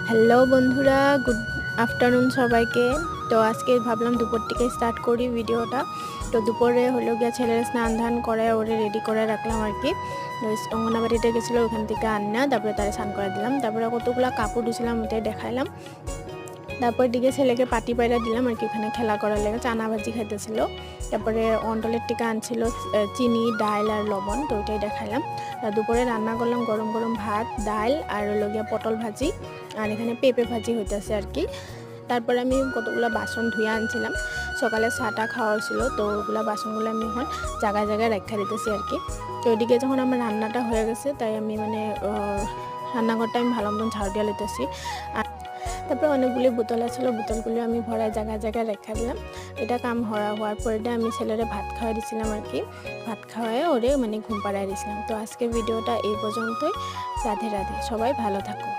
Hello বন্ধুরা, good afternoon সবাইকে। তো আজকে ভাবলাম দুপুর থেকে স্টার্ট করি ভিডিওটা। তো দুপুরে হলো গিয়া ছেলের স্নান ধান করে ওরে রেডি করে রাখলাম আর কি। অঙ্গনাবাড়িতে গেছিলো, ওখান থেকে আন্না, তারপরে তারা স্নান করে দিলাম, তারপরে কতগুলো কাপড় ধুছিলাম ওটাই দেখাইলাম। তারপর দিকে ছেলেকে পাটি পায়রা দিলাম আর কি, ওখানে খেলা করার লেগে চানা ভাজি খাইতেছিল। তারপরে অন্ডলের টিকা আনছিল, চিনি ডাল আর লবণ, তো ওইটাই দেখাইলাম। দুপুরে রান্না করলাম গরম গরম ভাত, ডাল আর হলো গিয়া পটল ভাজি, আর এখানে পেঁপে ভাজি হইতেছে আর কি। তারপরে আমি কতগুলো বাসন ধুয়ে আনছিলাম, সকালে চাটা খাওয়া ছিল, তো ওগুলো বাসনগুলো আমি এখন জায়গায় জায়গায় রেখা দিতেছি আর কি। তো ওইদিকে যখন আমার রান্নাটা হয়ে গেছে, তাই আমি রান্নাঘরটা আমি ভালো মতন ঝাড়ু দিয়ে লিতেছি। তারপরে অনেকগুলি বোতল আছিল, বোতলগুলো আমি ভরাই জায়গায় জায়গায় রেখা দিলাম। এটা কাম হওয়ার পরে আমি ছেলেরে ভাত খাওয়াই দিছিলাম আর কি। ভাত খাওয়াই ওরে ঘুম পাড়াই দিছিলাম। তো আজকে ভিডিওটা এই পর্যন্তই। রাধে রাধে, সবাই ভালো থাকুন।